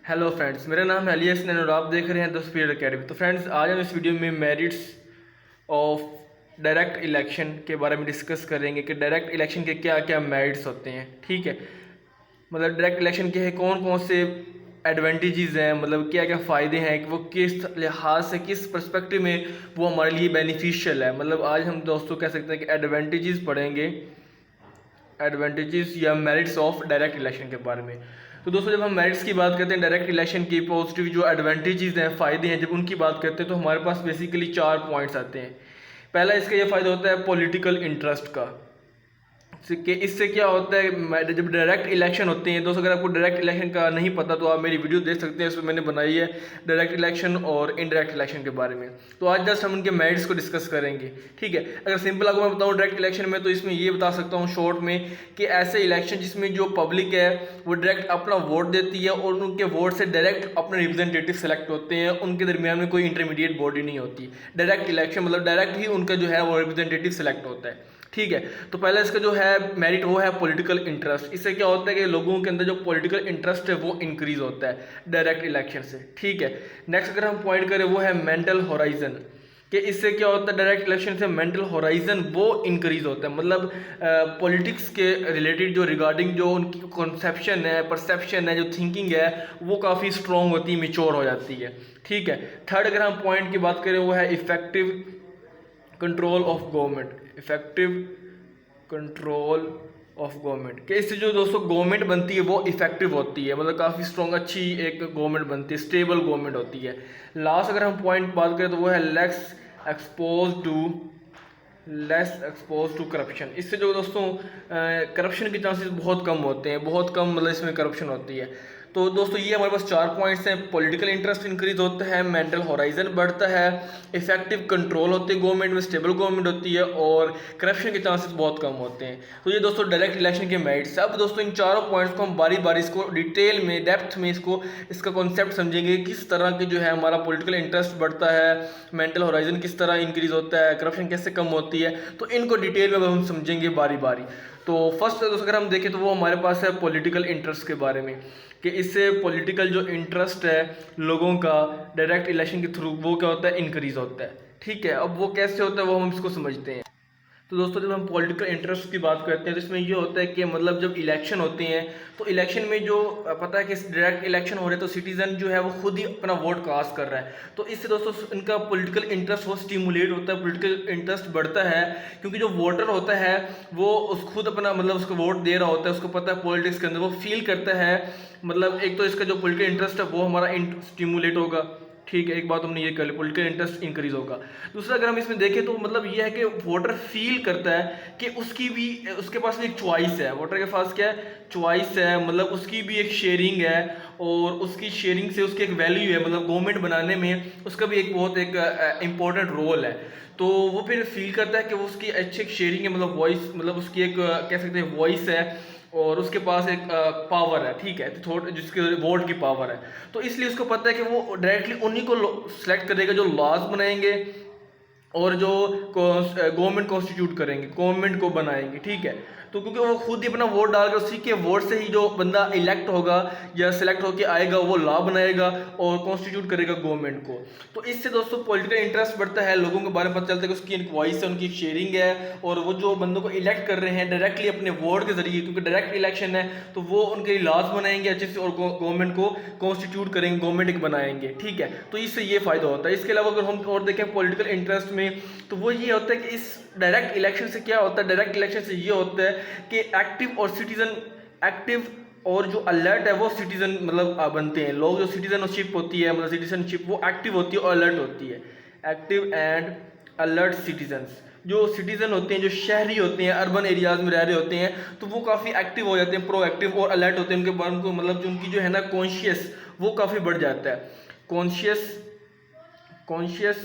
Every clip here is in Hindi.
हेलो फ्रेंड्स, मेरा नाम है अली हसन और आप देख रहे हैं द स्पीड अकेडमी। तो फ्रेंड्स, आज हम इस वीडियो में मेरिट्स ऑफ डायरेक्ट इलेक्शन के बारे में डिस्कस करेंगे कि डायरेक्ट इलेक्शन के क्या क्या मेरिट्स होते हैं। ठीक है, मतलब डायरेक्ट इलेक्शन के हैं कौन कौन से एडवांटेजेस हैं, मतलब क्या क्या फ़ायदे हैं कि वो किस लिहाज से किस पर्सपेक्टिव में वो हमारे लिए बेनिफिशियल है। मतलब आज हम दोस्तों कह सकते हैं कि एडवांटेजेस पढ़ेंगे, एडवांटेजेस या मेरिट्स ऑफ डायरेक्ट इलेक्शन के बारे में। तो दोस्तों, जब हम मेरिट्स की बात करते हैं, डायरेक्ट इलेक्शन की पॉजिटिव जो एडवांटेजेस हैं, फ़ायदे हैं, जब उनकी बात करते हैं तो हमारे पास बेसिकली 4 पॉइंट्स आते हैं। पहला इसका ये फ़ायदा होता है पॉलिटिकल इंटरेस्ट का, कि इससे क्या होता है जब डायरेक्ट इलेक्शन होते हैं। दोस्तों, अगर आपको डायरेक्ट इलेक्शन का नहीं पता तो आप मेरी वीडियो देख सकते हैं, इसमें मैंने बनाई है डायरेक्ट इलेक्शन और इनडायरेक्ट इलेक्शन के बारे में। तो आज जस्ट हम उनके मेरिट्स को डिस्कस करेंगे। ठीक है, अगर सिंपल आपको मैं बताऊँ डायरेक्ट इलेक्शन में, तो इसमें ये बता सकता हूँ शॉर्ट में कि ऐसे इलेक्शन जिसमें जो पब्लिक है वो डायरेक्ट अपना वोट देती है और उनके वोट से डायरेक्ट अपने रिप्रेजेंटेटिव सेलेक्ट होते हैं, उनके दरमियान में कोई इंटरमीडिएट बॉडी नहीं होती। डायरेक्ट इलेक्शन मतलब डायरेक्ट ही उनका जो है वो रिप्रेजेंटेटिव सेलेक्ट होता है। ठीक है, तो पहला इसका जो है मेरिट वो है पॉलिटिकल इंटरेस्ट। इससे क्या होता है कि लोगों के अंदर जो पॉलिटिकल इंटरेस्ट है वो इंक्रीज होता है डायरेक्ट इलेक्शन से। ठीक है, नेक्स्ट अगर हम पॉइंट करें वो है मेंटल होराइजन, कि इससे क्या होता है डायरेक्ट इलेक्शन से मेंटल होराइजन वो इंक्रीज होता है। मतलब पॉलिटिक्स के रिलेटेड जो रिगार्डिंग जो उनकी कॉन्सेप्शन है, परसेप्शन है, जो थिंकिंग है वो काफ़ी स्ट्रॉन्ग होती है, मिच्योर हो जाती है। ठीक है, थर्ड अगर हम पॉइंट की बात करें वो है effective control of government, effective control of government, कि इससे जो दोस्तों गवर्नमेंट बनती है वो इफेक्टिव होती है, मतलब काफ़ी स्ट्रॉन्ग अच्छी एक गवर्नमेंट बनती है, स्टेबल गवर्नमेंट होती है। लास्ट अगर हम पॉइंट बात करें तो वो है लेस एक्सपोज टू करप्शन। इससे जो दोस्तों करप्शन के चांसेस बहुत कम होते हैं, बहुत कम मतलब इसमें करप्शन होती है। तो दोस्तों ये हमारे पास 4 पॉइंट्स हैं। पॉलिटिकल इंटरेस्ट इंक्रीज होता है, मेंटल होराइजन बढ़ता है, इफेक्टिव कंट्रोल होते हैं गवर्नमेंट में, स्टेबल गवर्नमेंट होती है और करप्शन के चांसेस बहुत कम होते हैं। तो ये दोस्तों डायरेक्ट इलेक्शन के मेरिट्स। अब दोस्तों इन चारों पॉइंट्स को हम बारी बारी इसको डिटेल में डेप्थ में इसका कॉन्सेप्ट समझेंगे, किस तरह के जो है हमारा पॉलिटिकल इंटरेस्ट बढ़ता है, मेंटल होराइजन किस तरह इंक्रीज होता है, करप्शन कैसे कम होती है। तो इनको डिटेल में हम समझेंगे बारी बारी। तो फर्स्ट अगर हम देखें तो वो हमारे पास है पॉलिटिकल इंटरेस्ट के बारे में, कि इससे पॉलिटिकल जो इंटरेस्ट है लोगों का डायरेक्ट इलेक्शन के थ्रू वो क्या होता है, इंक्रीज होता है। ठीक है, अब वो कैसे होता है वो हम इसको समझते हैं। तो दोस्तों, जब हम पॉलिटिकल इंटरेस्ट की बात करते हैं तो इसमें ये होता है कि मतलब जब इलेक्शन होते हैं तो इलेक्शन में जो पता है कि डायरेक्ट इलेक्शन हो रहे हैं तो सिटीजन जो है वो खुद ही अपना वोट कास्ट कर रहा है। तो इससे दोस्तों इनका पॉलिटिकल इंटरेस्ट वो स्टिमुलेट होता है, पॉलिटिकल इंटरेस्ट बढ़ता है, क्योंकि जो वोटर होता है वो उस खुद अपना मतलब उसको वोट दे रहा होता है, उसको पता है पॉलिटिक्स के अंदर वो फील करता है। मतलब एक तो इसका जो पॉलिटिकल इंटरेस्ट है वो हमारा स्टिमुलेट होगा। ठीक है, एक बात हमने ये कर ली, पॉलिटिकल इंटरेस्ट इंक्रीज होगा। दूसरा अगर हम इसमें देखें तो मतलब ये है कि वोटर फील करता है कि उसके पास भी एक चॉइस है। वोटर के पास क्या है, चॉइस है, मतलब उसकी भी एक शेयरिंग है और उसकी शेयरिंग से उसकी एक वैल्यू है, मतलब गवर्नमेंट बनाने में उसका भी एक बहुत एक इम्पोर्टेंट रोल है। तो वो फिर फील करता है कि वो उसकी अच्छी एक शेयरिंग है, मतलब वॉइस, मतलब उसकी एक कह सकते हैं वॉइस है और उसके पास एक पावर है। ठीक है, थोड़ा जिसके वोट की पावर है, तो इसलिए उसको पता है कि वो डायरेक्टली उन्हीं को सिलेक्ट करेगा जो लॉज बनाएंगे और जो गवर्नमेंट कॉन्स्टिट्यूट करेंगे, गवर्नमेंट को बनाएंगे। ठीक है, तो क्योंकि वो खुद ही अपना वोट डालकर उसी के वोट से ही जो बंदा इलेक्ट होगा या सिलेक्ट होकर आएगा वो लॉ बनाएगा और कॉन्स्टिट्यूट करेगा गवर्नमेंट को। तो इससे दोस्तों पॉलिटिकल इंटरेस्ट बढ़ता है, लोगों के बारे में पता चलता है कि उसकी एक वॉइस है, उनकी एक शेयरिंग है और वो जो बंदों को इलेक्ट कर रहे हैं डायरेक्टली अपने वोट के जरिए, क्योंकि डायरेक्ट इलेक्शन है तो वो उनके लॉज बनाएंगे अच्छे से और गवर्नमेंट को कॉन्स्टिट्यूट करेंगे, गवर्नमेंट एक बनाएंगे। ठीक है, तो इससे ये फायदा होता है। इसके अलावा अगर हम और देखें पॉलिटिकल इंटरेस्ट में तो वो ये होता है कि इस डायरेक्ट इलेक्शन से क्या होता है, डायरेक्ट इलेक्शन से ये होता है कि एक्टिव और जो अलर्ट है वो सिटीजन मतलब बनते हैं लोग। जो सिटीजनशिप होती है, मतलब सिटीजनशिप वो एक्टिव होती है और अलर्ट होती है। एक्टिव एंड अलर्ट सिटीजन्स, जो सिटीजन होते हैं, जो शहरी होते हैं, अर्बन एरियाज में रह रहे होते हैं, तो वो काफ़ी एक्टिव हो जाते हैं, प्रोएक्टिव और अलर्ट होते हैं। उनके बारे में मतलब जो उनकी जो है ना कॉन्शियस वो काफ़ी बढ़ जाता है। Conscious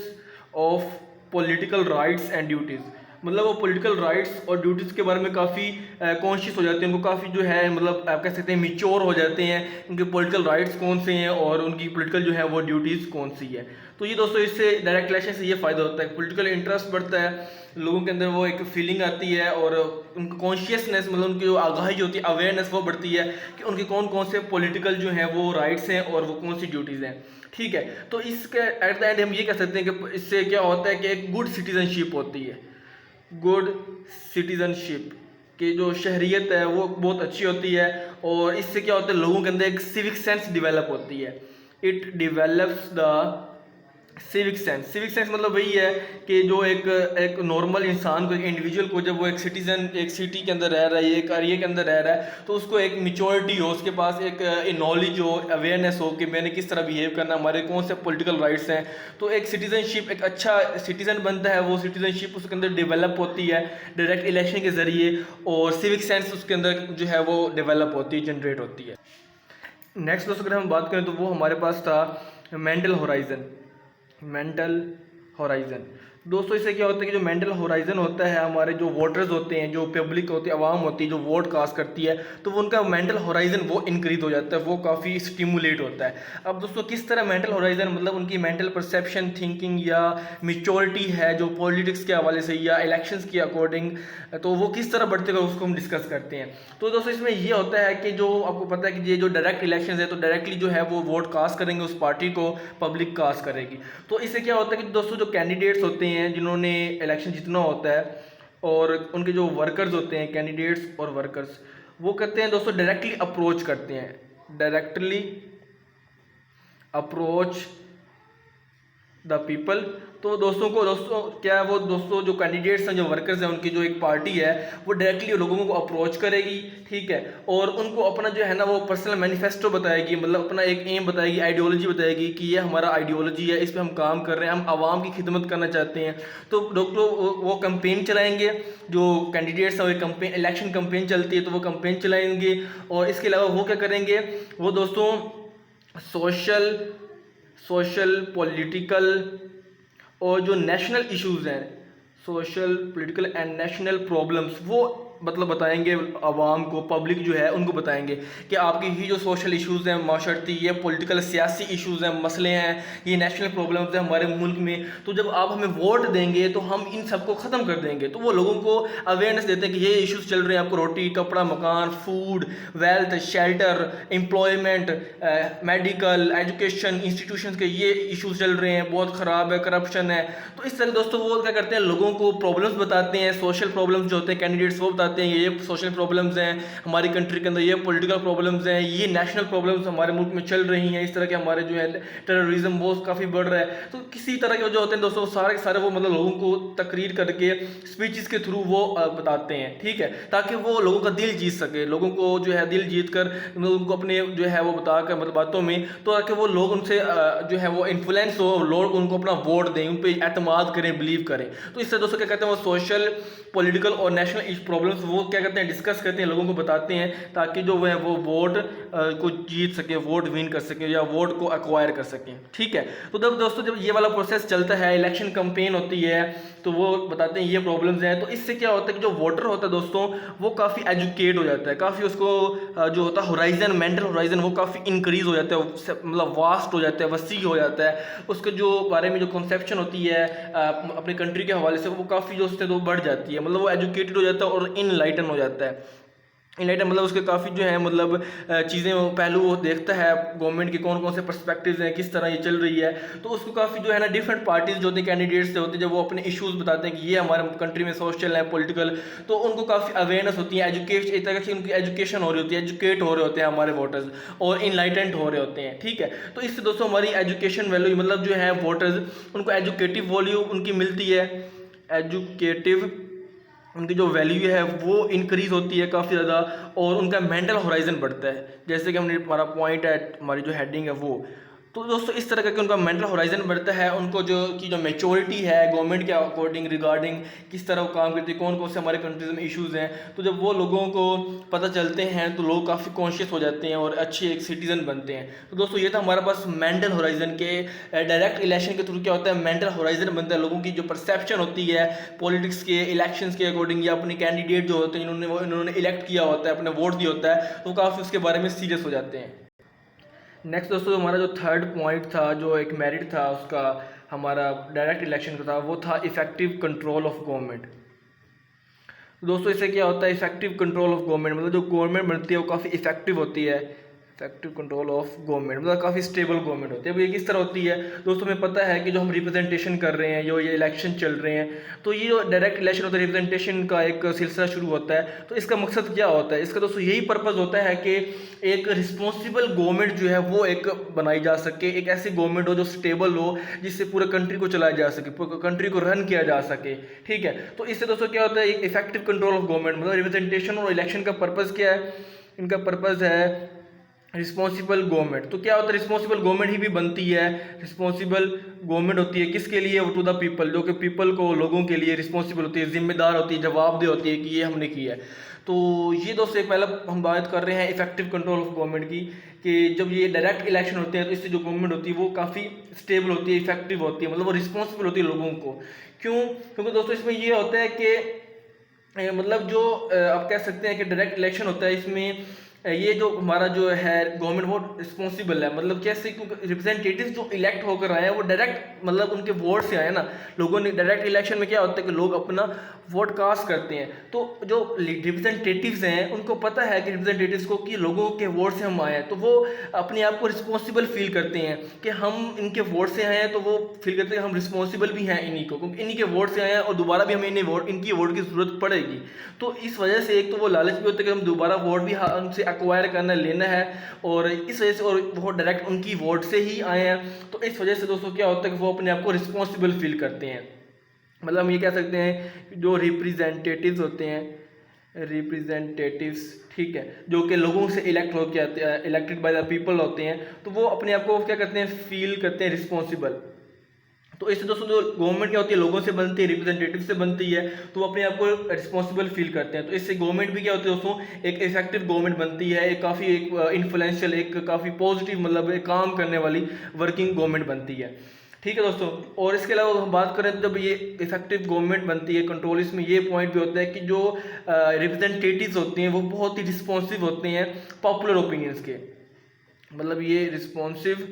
of political rights and duties, मतलब वो पॉलिटिकल राइट्स और ड्यूटीज़ के बारे में काफ़ी कॉन्शियस हो जाते हैं, उनको काफ़ी जो है मतलब आप कह सकते हैं मिच्योर हो जाते हैं, उनके पॉलिटिकल राइट्स कौन से हैं और उनकी पॉलिटिकल जो है वो ड्यूटीज़ कौन सी है। तो ये दोस्तों इससे डायरेक्ट इलेक्शन से ये फ़ायदा होता है, पॉलिटिकल इंटरेस्ट बढ़ता है, लोगों के अंदर वो एक फीलिंग आती है और उनकी कॉन्शियसनेस मतलब उनकी जो आगाही होती है, अवेयरनेस वो बढ़ती है कि उनके कौन कौन से पॉलिटिकल जो हैं वो राइट्स हैं और वो कौन सी ड्यूटीज़ हैं। ठीक है, तो इसके एट द एंड हम ये कह सकते हैं कि इससे क्या होता है कि एक गुड सिटीजनशिप होती है, गुड सिटीजनशिप की जो शहरियत है वो बहुत अच्छी होती है। और इससे क्या होता है लोगों के अंदर एक सिविक सेंस डेवलप होती है, it develops the civic sense. Civic sense मतलब वही है कि जो एक नॉर्मल इंसान को, एक इंडिविजुअल को, जब वो एक सिटीजन एक सिटी के अंदर रह रहा है, एक एरिया के अंदर रह रहा है, तो उसको एक मेच्योरिटी हो, उसके पास एक नॉलेज हो, अवेयरनेस हो कि मैंने किस तरह बिहेव करना, हमारे कौन से पॉलिटिकल राइट्स हैं। तो एक सिटीजनशिप, एक अच्छा सिटीजन बनता है, वो सिटीजनशिप उसके अंदर डेवलप होती है डायरेक्ट इलेक्शन के ज़रिए, और सिविक सेंस उसके अंदर जो है वो डेवलप होती है, जनरेट होती है। नेक्स्ट दोस्तों अगर हम बात करें तो वो हमारे पास था मेंटल होराइजन। मेंटल होराइजन दोस्तों इससे क्या होता है कि जो मेंटल होराइजन होता है, हमारे जो वोटर्स होते हैं, जो पब्लिक होती है, आवाम होती है जो वोट कास्ट करती है, तो वो उनका मेंटल होराइजन वो इंक्रीज हो जाता है, वो काफ़ी स्टिमुलेट होता है। अब दोस्तों किस तरह मेंटल होराइजन मतलब उनकी मेंटल परसेप्शन, थिंकिंग या मेच्योरिटी है जो पॉलिटिक्स के हवाले से या इलेक्शंस के अकॉर्डिंग, तो वो किस तरह बढ़ते हैं उसको हम डिस्कस करते हैं। तो दोस्तों इसमें ये होता है कि जो आपको पता है कि ये जो डायरेक्ट इलेक्शन है, तो डायरेक्टली जो है वो वोट कास्ट करेंगे, उस पार्टी को पब्लिक कास्ट करेगी। तो इससे क्या होता है कि दोस्तों जो कैंडिडेट्स होते हैं जिन्होंने इलेक्शन जीतना होता है, और उनके जो वर्कर्स होते हैं, कैंडिडेट्स और वर्कर्स, वो करते हैं दोस्तों डायरेक्टली अप्रोच करते हैं, डायरेक्टली अप्रोच द पीपल। तो दोस्तों क्या है वो दोस्तों जो कैंडिडेट्स हैं, जो वर्कर्स हैं, उनकी जो एक पार्टी है वो डायरेक्टली लोगों को अप्रोच करेगी, ठीक है, और उनको अपना जो है ना वो पर्सनल मैनिफेस्टो बताएगी, मतलब अपना एक एम बताएगी, आइडियोलॉजी बताएगी कि ये हमारा आइडियोलॉजी है, इस पर हम काम कर रहे हैं, हम आवाम की खिदमत करना चाहते हैं। तो डॉक्टर वो कंपेन चलाएंगे, जो कैंडिडेट्स हैं वो कंपेन, इलेक्शन कंपेन चलती है तो वो कंपेन चलाएंगे। और इसके अलावा वो क्या करेंगे, वो दोस्तों सोशल पॉलिटिकल और जो नेशनल इश्यूज़ हैं, social political and national problems, वो मतलब बताएंगे आवाम को, पब्लिक जो है उनको बताएंगे कि आपकी ही जो सोशल इश्यूज़ हैं, माशरती, ये पॉलिटिकल सियासी इश्यूज़ हैं, मसले हैं, ये नेशनल प्रॉब्लम्स हैं हमारे मुल्क में, तो जब आप हमें वोट देंगे तो हम इन सबको ख़त्म कर देंगे। तो वो लोगों को अवेयरनेस देते हैं कि ये इश्यूज़ चल रहे हैं, आपको रोटी, कपड़ा, मकान, food, wealth, shelter, employment, medical, education institutions के ये इश्यूज़ चल रहे हैं, बहुत ख़राब है, करप्शन है। तो इस तरह दोस्तों वो क्या करते हैं, लोगों को प्रॉब्लम्स बताते हैं, सोशल प्रॉब्लम्स जो होते हैं, कैंडिडेट्स वो बताते हैं ये सोशल प्रॉब्लम्स हैं हमारी कंट्री के अंदर, ये पॉलिटिकल प्रॉब्लम्स हैं, ये नेशनल प्रॉब्लम्स हमारे मुल्क में चल रही हैं, इस तरह के हमारे जो है टेररिज्म वो काफ़ी बढ़ रहा है। तो किसी तरह के जो होते हैं दोस्तों सारे के सारे वो मतलब लोगों को तकरीर करके स्पीचेस के थ्रू वो बताते हैं, ठीक है, ताकि वो लोगों का दिल जीत सके, लोगों को जो है दिल जीत कर मतलब उनको अपने जो है वो बताकर मतलब बातों में, तो ताकि वो लोग उनसे जो है वो इन्फ्लुएंस हो, लोग उनको अपना वोट दें, उन पर एतमाद करें, बिलीव करें। तो इससे दोस्तों क्या कहते हैं वो सोशल पॉलिटिकल और नेशनल प्रॉब्लम्स वो क्या करते हैं, डिस्कस करते हैं, लोगों को बताते हैं, ताकि जो है वो वोट को जीत सके, वोट विन कर सके या वोट को एक्वायर कर सकें, ठीक है। तो जब दोस्तों जब ये वाला प्रोसेस चलता है, इलेक्शन कंपेन होती है, तो वो बताते हैं ये प्रॉब्लम्स हैं। तो इससे क्या होता है कि जो वोटर होता है दोस्तों वो काफ़ी एजुकेट हो जाता है, काफ़ी उसको जो होता है होराइजन, मेंटल होराइजन वो काफ़ी इंक्रीज हो जाता है, मतलब वास्ट हो जाता है, वसी हो जाता है, उसके जो बारे में जो कंसेप्शन होती है अपनी कंट्री के हवाले से वो काफ़ी जो उससे तो बढ़ जाती है, मतलब वो एजुकेटेड हो जाता है और इनलाइटन हो जाता है। इनलाइटन मतलब उसके काफ़ी जो है मतलब चीज़ें पहलू वो देखता है, गवर्नमेंट के कौन कौन से पर्सपेक्टिव्स हैं, किस तरह ये चल रही है। तो उसको काफ़ी जो है ना डिफरेंट पार्टीज जो होती है, कैंडिडेट्स होते हैं, जब वो अपने इश्यूज़ बताते हैं कि ये हमारे कंट्री में सोशल है, पॉलिटिकल, तो उनको काफ़ी अवेयरनेस होती है, एजुकेशन, एक तरह से उनकी एजुकेशन हो रही होती है, एजुकेट हो रहे होते हैं हमारे वोटर्स और इनलाइटेंड हो रहे होते हैं, ठीक है। तो इससे दोस्तों हमारी एजुकेशन वैल्यू मतलब जो है वोटर्स उनको एजुकेटिव वैल्यू उनकी मिलती है, एजुकेटिव उनकी जो वैल्यू है वो इंक्रीज़ होती है काफ़ी ज़्यादा, और उनका मेंटल होराइजन बढ़ता है। जैसे कि हमने हमारा पॉइंट है, हमारी जो हेडिंग है वो तो दोस्तों इस तरह का उनका मेंटल होराइजन बढ़ता है, उनको जो मेच्योरिटी है गवर्नमेंट के अकॉर्डिंग रिगार्डिंग किस तरह वो काम करती है, कौन कौन से हमारे कंट्रीज में इश्यूज़ हैं, तो जब वो लोगों को पता चलते हैं तो लोग काफ़ी कॉन्शियस हो जाते हैं और अच्छे एक सिटीज़न बनते हैं। तो दोस्तों ये था हमारे पास मेंटल होराइजन के डायरेक्ट इलेक्शन के थ्रू क्या होता है, मेंटल होराइजन बनता है, लोगों की जो परसेप्शन होती है पॉलिटिक्स के इलेक्शंस के अकॉर्डिंग या अपने कैंडिडेट जो होते हैं इन्होंने इलेक्ट किया होता है, अपने वोट दिया होता है, तो काफ़ी उसके बारे में सीरियस हो जाते हैं। नेक्स्ट दोस्तों हमारा जो थर्ड पॉइंट था, जो एक मेरिट था उसका हमारा डायरेक्ट इलेक्शन का था, वो था इफेक्टिव कंट्रोल ऑफ गवर्नमेंट। दोस्तों इससे क्या होता है, इफेक्टिव कंट्रोल ऑफ गवर्नमेंट मतलब जो गवर्नमेंट बनती है वो काफ़ी इफेक्टिव होती है। इफेक्टिव कंट्रोल ऑफ गवर्नमेंट मतलब काफ़ी स्टेबल गवर्नमेंट होती है। अब ये किस तरह होती है दोस्तों, हमें पता है कि जो हम रिप्रेजेंटेशन कर रहे हैं, जो ये इलेक्शन चल रहे हैं, तो ये जो डायरेक्ट इलेक्शन होता है रिप्रेजेंटेशन का एक सिलसिला शुरू होता है। तो इसका मकसद क्या होता है, इसका दोस्तों यही पर्पज़ होता है कि एक रिस्पॉन्सिबल गवर्नमेंट जो है वो एक बनाई जा सके, एक ऐसी गवर्नमेंट हो जो स्टेबल हो, जिससे पूरे कंट्री को चलाया जा सके, पूरे कंट्री को रन किया जा सके। ठीक है, तो इससे दोस्तों क्या होता है, एक इफेक्टिव कंट्रोल ऑफ गवर्नमेंट मतलब रिप्रेजेंटेशन और इलेक्शन का पर्पज़ क्या है, इनका पर्पज़ है रिस्पॉन्सिबल गवर्नमेंट। तो क्या होता है, रिस्पॉन्सिबल गवर्नमेंट ही भी बनती है, रिस्पॉन्सिबल गवर्नमेंट होती है किसके लिए, टू द पीपल, जो कि पीपल को, लोगों के लिए रिस्पॉन्सिबल होती है, जिम्मेदार होती है, जवाबदेह होती है कि ये हमने किया है। तो ये दोस्तों एक पहला हम बात कर रहे हैं इफेक्टिव कंट्रोल ऑफ गवर्नमेंट की, कि जब ये डायरेक्ट इलेक्शन होते हैं तो इससे जो गवर्नमेंट होती है वो काफ़ी स्टेबल होती है, इफेक्टिव होती है, मतलब वो रिस्पॉन्सिबल होती है लोगों को। क्यों, क्योंकि दोस्तों इसमें ये होता है कि मतलब जो आप कह सकते हैं कि डायरेक्ट इलेक्शन होता है, इसमें ये जो हमारा जो है गवर्नमेंट वो रिस्पॉन्सिबल है, मतलब कैसे, क्योंकि रिप्रेजेंटेटिव जो इलेक्ट होकर आए हैं वो डायरेक्ट मतलब उनके वोट से आए ना। लोगों ने डायरेक्ट इलेक्शन में क्या होता है कि लोग अपना वोट कास्ट करते हैं, तो जो रिप्रेजेंटेटिव्स हैं उनको पता है कि रिप्रेजेंटेटिव्स को कि लोगों के वोट से हम आए हैं, तो वो अपने आप को रिस्पॉन्सिबल फील करते हैं कि हम इनके वोट से आए हैं, तो वो फील करते हैं हम रिस्पॉन्सिबल भी हैं इन्हीं को, क्योंकि इन्हीं के वोट से आए हैं और दोबारा भी हमें इनकी वोट की ज़रूरत पड़ेगी। तो इस वजह से एक तो वो लालच भी होता है कि हम दोबारा वोट भी उनसे एक्वायर करना लेना है, और इस वजह से, और वो डायरेक्ट उनकी वोट से ही आए हैं, तो इस वजह से दोस्तों क्या होता है कि वो अपने आप को रिस्पॉन्सिबल फील करते हैं। मतलब हम ये कह सकते हैं जो रिप्रेजेंटेटिव्स होते हैं, रिप्रेजेंटेटिव्स, ठीक है, जो कि लोगों से इलेक्ट हो के आते हैं, इलेक्टेड बाय द पीपल होते हैं, तो वो अपने आप को क्या करते हैं, फील करते हैं रिस्पॉन्सिबल। तो इससे दोस्तों जो गवर्नमेंट क्या होती है, लोगों से बनती है, रिप्रेजेंटेटिव से बनती है, तो वो अपने आप को रिस्पॉन्सिबल फील करते हैं। तो इससे गवर्नमेंट भी क्या होती है दोस्तों, एक इफेक्टिव गवर्नमेंट बनती है, एक काफ़ी एक इन्फ्लुएंशियल, एक काफ़ी पॉजिटिव मतलब एक काम करने वाली वर्किंग गवर्नमेंट बनती है। ठीक है दोस्तों, और इसके अलावा हम बात करें तो जब ये इफेक्टिव गवर्नमेंट बनती है कंट्रोल, इसमें ये पॉइंट भी होता है कि जो रिप्रेजेंटेटिव्स होते हैं वो बहुत ही रिस्पॉन्सिव होते हैं पॉपुलर ओपिनियंस के, मतलब ये रिस्पॉन्सिव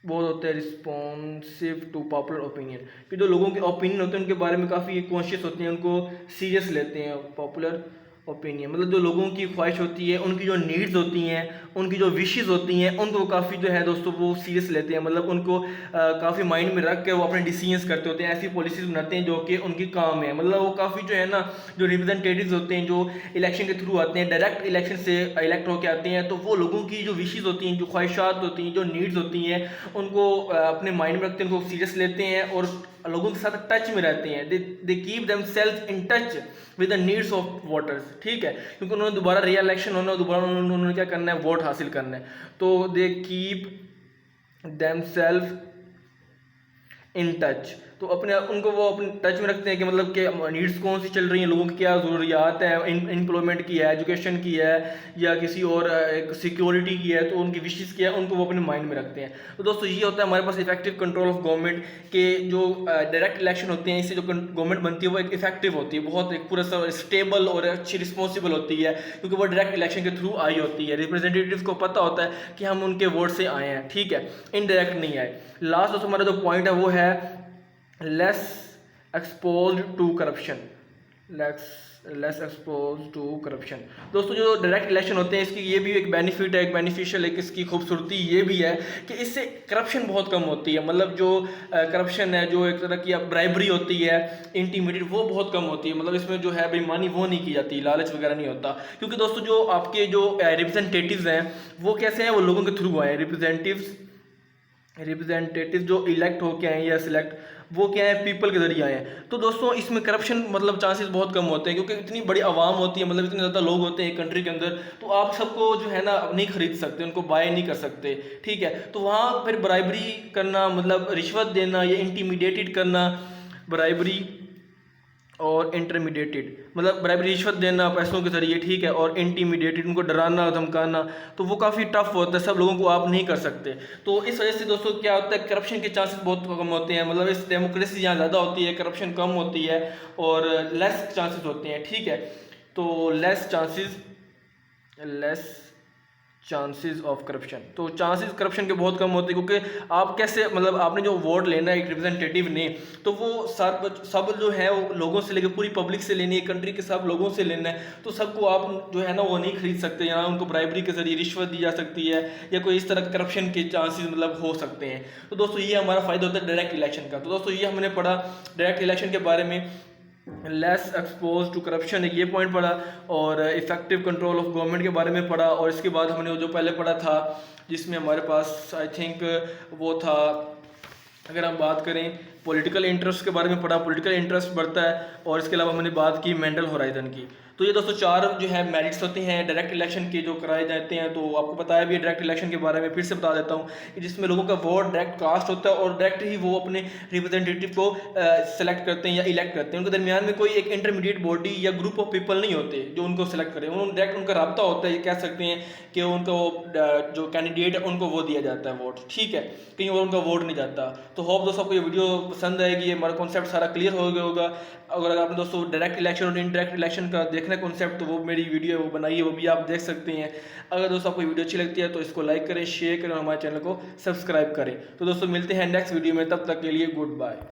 बहुत होते हैं, रिस्पॉन्सिव टू पॉपुलर ओपिनियन, कि जो लोगों के ओपिनियन होते हैं उनके बारे में काफ़ी कॉन्शियस होते हैं, उनको सीरियस लेते हैं। पॉपुलर ओपिनियन मतलब जो लोगों की ख्वाहिश होती है, उनकी जो नीड्स होती हैं, उनकी जो विशेज़ होती हैं, उनको वो काफ़ी जो है दोस्तों वो सीरियस लेते हैं, मतलब उनको काफ़ी माइंड में रख के वो अपने डिसीजंस करते होते हैं, ऐसी पॉलिसीज बनाते हैं जो कि उनकी काम है। मतलब वो काफ़ी जो है ना, जो रिप्रेजेंटेटिव्स होते हैं, जो इलेक्शन के थ्रू आते हैं, डायरेक्ट इलेक्शन से इलेक्ट होकर आते हैं, तो वो लोगों की जो विशेज़ होती हैं, जो ख्वाहिशात होती हैं, जो नीड्स होती हैं, उनको अपने माइंड में रखते हैं, उनको सीरियस लेते हैं और लोगों के साथ टच में रहते हैं। They keep them self in touch with the needs of voters, ठीक है, क्योंकि उन्होंने दोबारा री इलेक्शन होना, दोबारा उन्होंने क्या करना है, वोट हासिल करना है। तो they keep them self in touch, तो अपने उनको वो अपने टच में रखते हैं कि मतलब कि नीड्स कौन सी चल रही हैं, लोगों की क्या ज़रूरियात है, एम्प्लॉयमेंट की है, एजुकेशन की है, या किसी और सिक्योरिटी की है, तो उनकी विशेस क्या है, उनको वो अपने माइंड में रखते हैं। तो दोस्तों ये होता है हमारे पास इफेक्टिव कंट्रोल ऑफ गवर्नमेंट के, जो डायरेक्ट इलेक्शन होते हैं, इससे जो गवर्नमेंट बनती है वो एक इफेक्टिव होती है, बहुत एक पूरा स्टेबल और अच्छी रिस्पॉन्सिबल होती है, क्योंकि वो डायरेक्ट इलेक्शन के थ्रू आई होती है। रिप्रेजेंटेटिव को पता होता है कि हम उनके वोट से आए हैं, ठीक है, इनडायरेक्ट नहीं आए। लास्ट दोस्तों हमारा जो पॉइंट है वो है less expose to corruption, less expose to corruption. दोस्तों जो डायरेक्ट इलेक्शन होते हैं इसकी ये भी एक बेनिफिट है, एक बेनिफिशियल एक इसकी खूबसूरती ये भी है कि इससे करप्शन बहुत कम होती है। मतलब जो करप्शन है, जो एक तरह की ब्राइबरी होती है, इंटीमिडेट, वो बहुत कम होती है। मतलब इसमें जो है बेईमानी वो नहीं की जाती, लालच वगैरह नहीं होता, क्योंकि दोस्तों जो आपके जो रिप्रेजेंटेटिव्स हैं वो कैसे हैं, वो लोगों के थ्रू आए हैं। रिप्रेजेंटेटिव जो इलेक्ट होके आए या सिलेक्ट वो क्या है, पीपल के जरिए आए हैं। तो दोस्तों इसमें करप्शन मतलब चांसेस बहुत कम होते हैं, क्योंकि इतनी बड़ी आवाम होती है, मतलब इतने ज़्यादा लोग होते हैं एक कंट्री के अंदर, तो आप सबको जो है ना नहीं खरीद सकते, उनको बाय नहीं कर सकते, ठीक है। तो वहाँ फिर ब्राइबरी करना, मतलब रिश्वत देना या इंटीमिडेटेड करना, ब्राइबरी और इंटरमीडिएटेड, मतलब ब्राइबरी रिश्वत देना पैसों के जरिए, ठीक है, और इंटीमिडेटेड उनको डराना धमकाना, तो वो काफ़ी टफ होता है, सब लोगों को आप नहीं कर सकते। तो इस वजह से दोस्तों क्या होता है, करप्शन के चांसेस बहुत कम होते हैं, मतलब इस डेमोक्रेसी यहाँ ज़्यादा होती है, करप्शन कम होती है और लेस चांसेस होते हैं, ठीक है। तो लेस चांसेस ऑफ करप्शन, तो चांसेस करप्शन के बहुत कम होते हैं, क्योंकि आप कैसे, मतलब आपने जो वोट लेना है एक रिप्रेजेंटेटिव ने, तो वो सब जो है वो लोगों से लेकर पूरी पब्लिक से लेनी है, कंट्री के सब लोगों से लेना है, तो सबको आप जो है ना वो नहीं खरीद सकते, या उनको ब्राइबरी के जरिए रिश्वत दी जा सकती है, या कोई इस तरह करप्शन के चांसेस मतलब हो सकते हैं। तो दोस्तों ये हमारा फ़ायदा होता है डायरेक्ट इलेक्शन का। तो दोस्तों ये हमने पढ़ा डायरेक्ट इलेक्शन के बारे में, लेस एक्सपोज टू करप्शन, ये पॉइंट पढ़ा, और इफेक्टिव कंट्रोल ऑफ गवर्नमेंट के बारे में पढ़ा, और इसके बाद हमने जो पहले पढ़ा था जिसमें हमारे पास आई थिंक वो था, अगर हम बात करें पॉलिटिकल इंटरेस्ट के बारे में पढ़ा, पॉलिटिकल इंटरेस्ट बढ़ता है, और इसके अलावा हमने बात की मेंटल होराइजन की। तो ये दोस्तों 4 जो है मेरिट्स होते हैं डायरेक्ट इलेक्शन के जो कराए जाते हैं। तो आपको बताया भी है डायरेक्ट इलेक्शन के बारे में, फिर से बता देता हूँ कि जिसमें लोगों का वोट डायरेक्ट कास्ट होता है, और डायरेक्ट ही वो अपने रिप्रेजेंटेटिव को सेलेक्ट करते हैं या इलेक्ट करते हैं। उनके दरमियान में कोई एक इंटरमीडिएट बॉडी या ग्रुप ऑफ पीपल नहीं होते जो उनको सेलेक्ट करें, उन्होंने डायरेक्ट उनका रब्ता होता है, ये कह सकते हैं कि उनको जो कैंडिडेट है उनको वो दिया जाता है वोट, ठीक है, कहीं और उनका वोट नहीं जाता। तो होप दोस्तों आपको ये वीडियो पसंद आएगी, ये हमारा कॉन्सेप्ट सारा क्लियर हो गया होगा। अगर आपने दोस्तों डायरेक्ट इलेक्शन और इनडायरेक्ट इलेक्शन का देखना कॉन्सेप्ट, तो वो मेरी वीडियो है वो बनाई है, वो भी आप देख सकते हैं। अगर दोस्तों आपको वीडियो अच्छी लगती है तो इसको लाइक करें, शेयर करें और हमारे चैनल को सब्सक्राइब करें। तो दोस्तों मिलते हैं नेक्स्ट वीडियो में, तब तक के लिए गुड बाय।